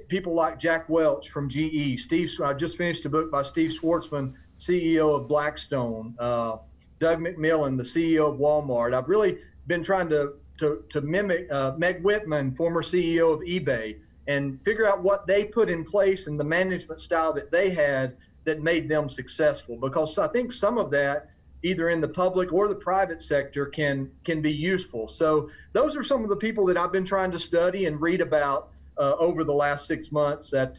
People like Jack Welch from GE, I just finished a book by Steve Schwartzman, CEO of Blackstone, Doug McMillon, the CEO of Walmart. I've really been trying to mimic Meg Whitman, former CEO of eBay, and figure out what they put in place and the management style that they had that made them successful. Because I think some of that, either in the public or the private sector, can be useful. So those are some of the people that I've been trying to study and read about over the last 6 months that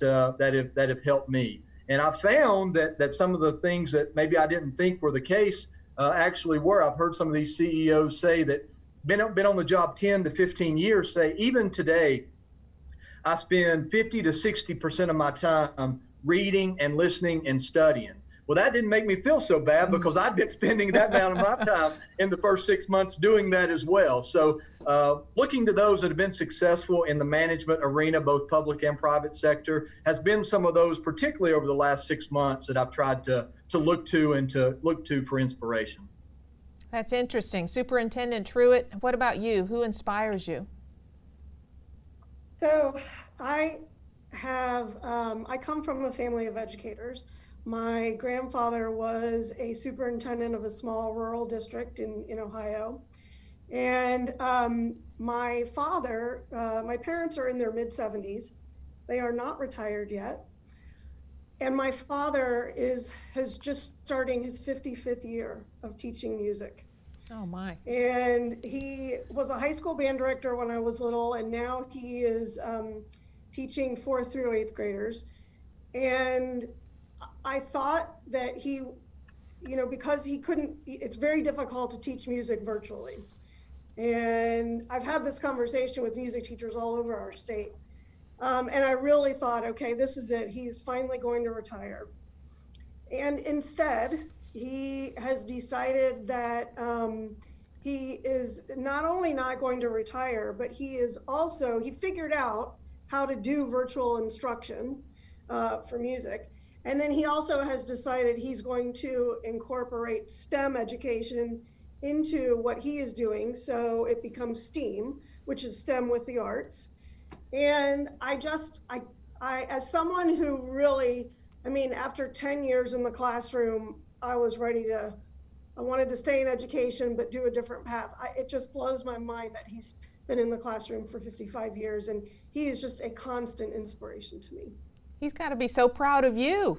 have helped me. And I found that some of the things that maybe I didn't think were the case actually were. I've heard some of these CEOs say that been on the job 10 to 15 years say even today, I spend 50 to 60% of my time reading and listening and studying. Well, that didn't make me feel so bad because I'd been spending that amount of my time in the first 6 months doing that as well. So looking to those that have been successful in the management arena, both public and private sector, has been some of those, particularly over the last 6 months, that I've tried to look to for inspiration. That's interesting. Superintendent Truitt, what about you? Who inspires you? So I come from a family of educators. My grandfather was a superintendent of a small rural district in Ohio. And my father, my parents are in their mid-70s. They are not retired yet. And my father has just starting his 55th year of teaching music. Oh my. And he was a high school band director when I was little, and now he is teaching 4th through 8th graders. And I thought that he, because it's very difficult to teach music virtually. And I've had this conversation with music teachers all over our state. And I really thought, okay, this is it. He's finally going to retire. And instead, he has decided that he is not only not going to retire, but he figured out how to do virtual instruction for music. And then he also has decided he's going to incorporate STEM education into what he is doing. So it becomes STEAM, which is STEM with the arts. And I as someone who really, after 10 years in the classroom, I wanted to stay in education, but do a different path. It just blows my mind that he's been in the classroom for 55 years, and he is just a constant inspiration to me. He's got to be so proud of you.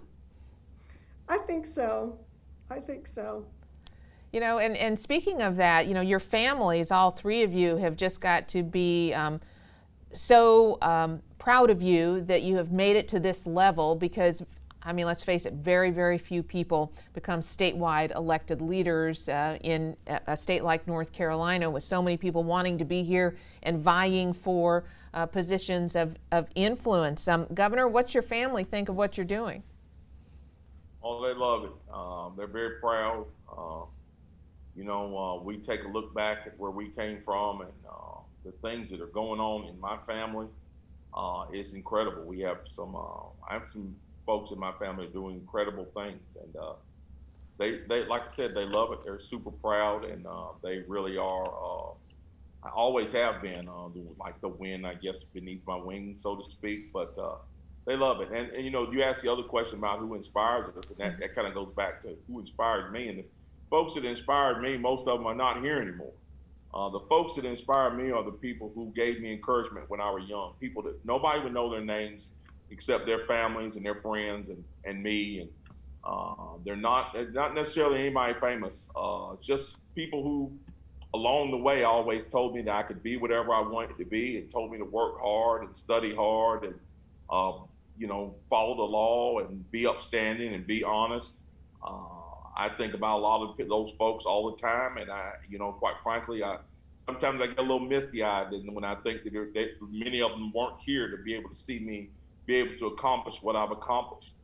I think so. And speaking of that, your families, all three of you have just got to be so proud of you that you have made it to this level because, let's face it, very, very few people become statewide elected leaders in a state like North Carolina with so many people wanting to be here and vying for positions of influence. Governor, what's your family think of what you're doing? Oh, they love it. They're very proud. We take a look back at where we came from and the things that are going on in my family. It's incredible. We have I have some folks in my family doing incredible things, and they like I said, they love it. They're super proud, and they really are. I always have been like the wind, I guess, beneath my wings, so to speak. But they love it, and you asked the other question about who inspires us, and that kind of goes back to who inspired me. And the folks that inspired me, most of them are not here anymore. The folks that inspired me are the people who gave me encouragement when I was young. People that nobody would know their names except their families and their friends and me. And they're not necessarily anybody famous. Just people who, along the way, always told me that I could be whatever I wanted to be, and told me to work hard and study hard and follow the law and be upstanding and be honest. I think about a lot of those folks all the time, and quite frankly, sometimes I get a little misty-eyed when I think that many of them weren't here to be able to see me be able to accomplish what I've accomplished.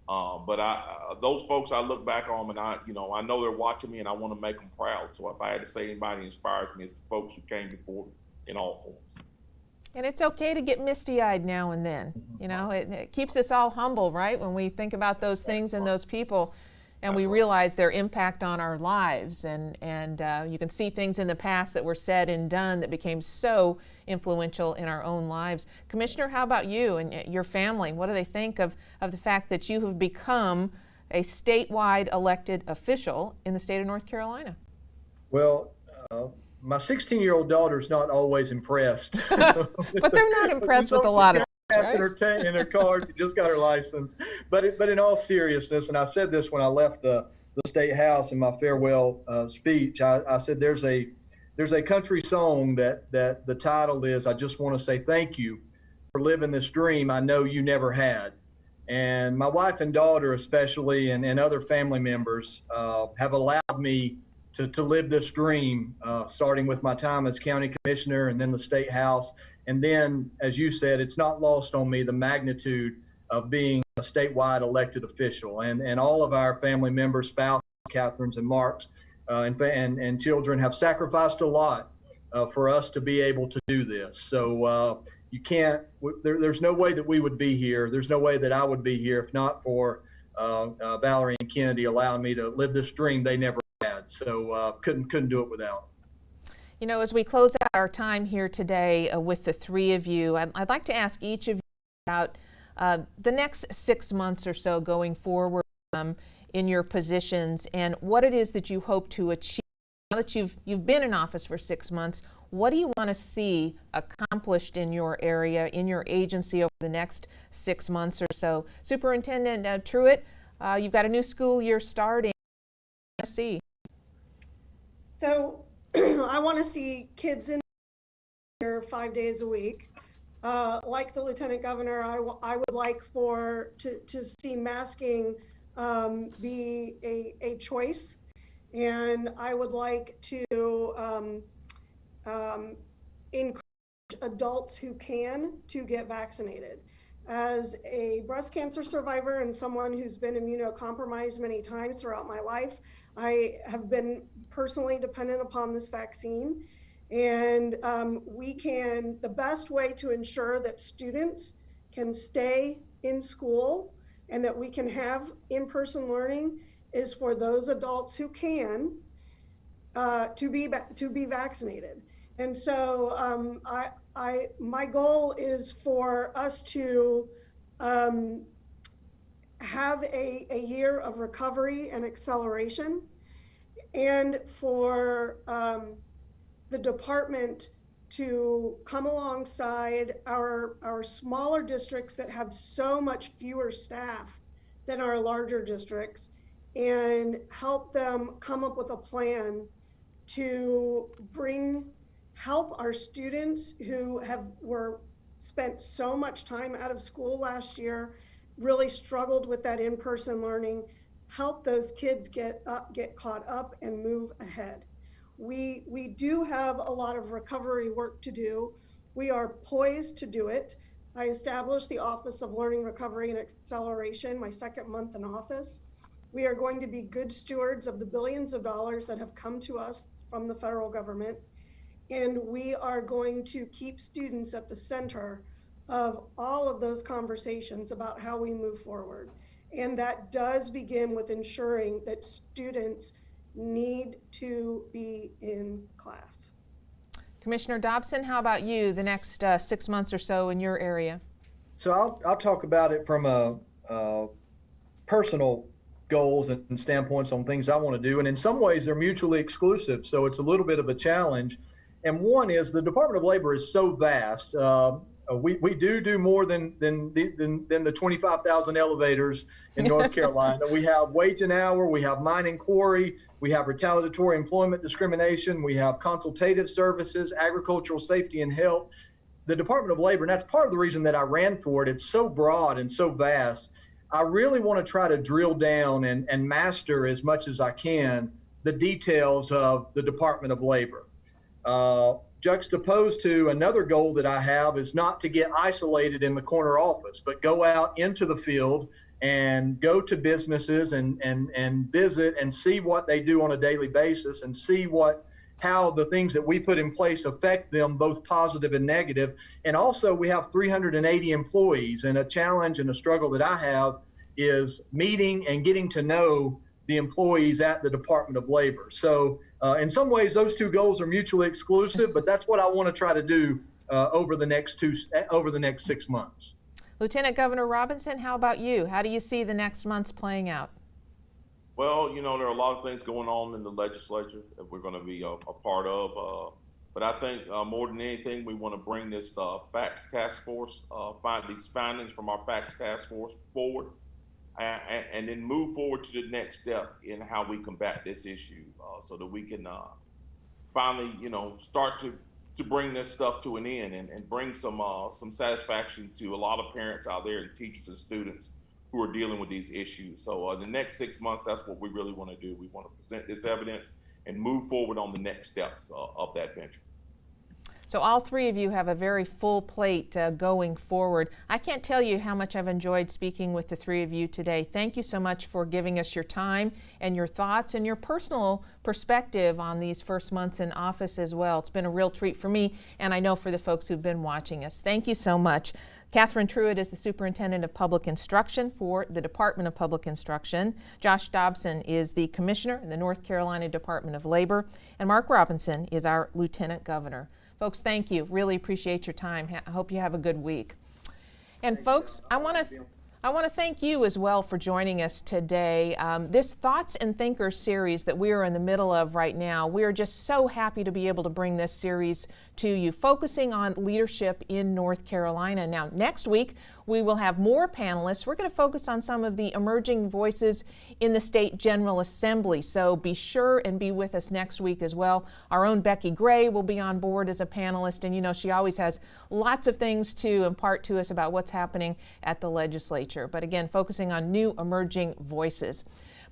But those folks, I look back on them, and I know they're watching me, and I want to make them proud. So if I had to say anybody inspires me, it's the folks who came before me in all forms. And it's okay to get misty-eyed now and then. It keeps us all humble, right? When we think about those things and those people, and we realize their impact on our lives. And you can see things in the past that were said and done that became so influential in our own lives. Commissioner, how about you and your family? What do they think of the fact that you have become a statewide elected official in the state of North Carolina? Well, my 16-year-old daughter's not always impressed. But they're not impressed with a lot of things, right? In her car. She just got her license. But in all seriousness, and I said this when I left the State House in my farewell speech, I said there's a country song that the title is, "I just want to say thank you for living this dream I know you never had." And my wife and daughter especially, and other family members have allowed me to live this dream, starting with my time as county commissioner and then the state house. And then, as you said, it's not lost on me the magnitude of being a statewide elected official, and all of our family members, spouses, Catherine's and Mark's, and children have sacrificed a lot for us to be able to do this. So you can't, there's no way that we would be here. There's no way that I would be here if not for Valerie and Kennedy allowing me to live this dream they never had. So couldn't do it without. You know, as we close out our time here today with the three of you, I'd like to ask each of you about the next 6 months or so going forward in your positions, and what it is that you hope to achieve. Now that you've been in office for 6 months, what do you want to see accomplished in your area, in your agency over the next 6 months or so? Superintendent Truitt, you've got a new school year starting. What do you want to see? So I want to see kids in here 5 days a week. Like the Lieutenant Governor, I would like to see masking be a choice, and I would like to encourage adults who can to get vaccinated. As a breast cancer survivor and someone who's been immunocompromised many times throughout my life, I have been personally dependent upon this vaccine. And the best way to ensure that students can stay in school and that we can have in-person learning is for those adults who can to be vaccinated. And so my goal is for us to have a year of recovery and acceleration, and for the department to come alongside our smaller districts that have so much fewer staff than our larger districts, and help them come up with a plan to help our students who were spent so much time out of school last year, really struggled with that in-person learning, help those kids get caught up and move ahead. We do have a lot of recovery work to do. We are poised to do it. I established the Office of Learning, Recovery, and Acceleration my second month in office. We are going to be good stewards of the billions of dollars that have come to us from the federal government. And we are going to keep students at the center of all of those conversations about how we move forward. And that does begin with ensuring that students need to be in class. Commissioner Dobson, how about you, the next 6 months or so in your area? So I'll talk about it from a personal goals and standpoints on things I want to do. And in some ways they're mutually exclusive. So it's a little bit of a challenge. And one is the Department of Labor is so vast. We do more than the 25,000 elevators in North Carolina. We have wage and hour, we have mine and quarry, we have retaliatory employment discrimination, we have consultative services, agricultural safety and health. The Department of Labor, and that's part of the reason that I ran for it, it's so broad and so vast. I really want to try to drill down and master as much as I can the details of the Department of Labor. Juxtaposed to another goal that I have is not to get isolated in the corner office, but go out into the field and go to businesses and visit and see what they do on a daily basis, and see how the things that we put in place affect them, both positive and negative. And also we have 380 employees, and a challenge and a struggle that I have is meeting and getting to know the employees at the Department of Labor. So in some ways those two goals are mutually exclusive, but that's what I want to try to do over the next 6 months. Lieutenant Governor Robinson, how about you? How do you see the next months playing out? Well, there are a lot of things going on in the legislature that we're going to be a part of. But I think more than anything, we want to bring this facts task force, find these findings from our facts task force forward, and then move forward to the next step in how we combat this issue, so that we can finally, start to bring this stuff to an end and bring some satisfaction to a lot of parents out there and teachers and students who are dealing with these issues. So the next 6 months, that's what we really want to do. We want to present this evidence and move forward on the next steps of that venture. So all three of you have a very full plate going forward. I can't tell you how much I've enjoyed speaking with the three of you today. Thank you so much for giving us your time and your thoughts and your personal perspective on these first months in office as well. It's been a real treat for me, and I know for the folks who've been watching us. Thank you so much. Catherine Truitt is the Superintendent of Public Instruction for the Department of Public Instruction. Josh Dobson is the Commissioner in the North Carolina Department of Labor. And Mark Robinson is our Lieutenant Governor. Folks, thank you. Really appreciate your time. I hope you have a good week. And folks, I want to thank you as well for joining us today. This Thoughts and Thinkers series that we are in the middle of right now, we are just so happy to be able to bring this series to you, focusing on leadership in North Carolina. Now, next week, we will have more panelists. We're going to focus on some of the emerging voices in the State General Assembly, so be sure and be with us next week as well. Our own Becky Gray will be on board as a panelist, and you know she always has lots of things to impart to us about what's happening at the legislature. But again, focusing on new emerging voices.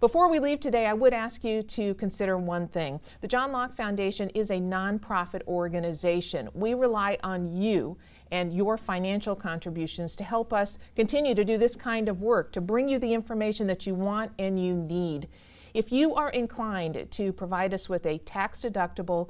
Before we leave today, I would ask you to consider one thing. The John Locke Foundation is a nonprofit organization. We rely on you and your financial contributions to help us continue to do this kind of work, to bring you the information that you want and you need. If you are inclined to provide us with a tax-deductible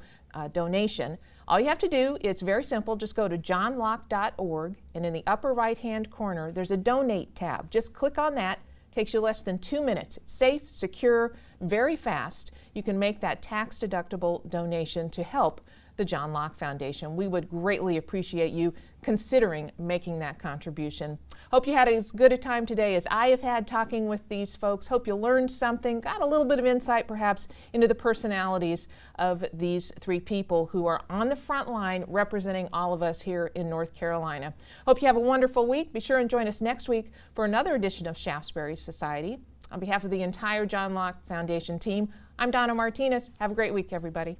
donation, all you have to do is very simple. Just go to johnlocke.org, and in the upper right-hand corner, there's a Donate tab. Just click on that. Takes you less than 2 minutes. It's safe, secure, very fast. You can make that tax-deductible donation to help the John Locke Foundation. We would greatly appreciate you considering making that contribution. Hope you had as good a time today as I have had talking with these folks. Hope you learned something, got a little bit of insight perhaps into the personalities of these three people who are on the front line representing all of us here in North Carolina. Hope you have a wonderful week. Be sure and join us next week for another edition of Shaftesbury Society. On behalf of the entire John Locke Foundation team, I'm Donna Martinez. Have a great week, everybody.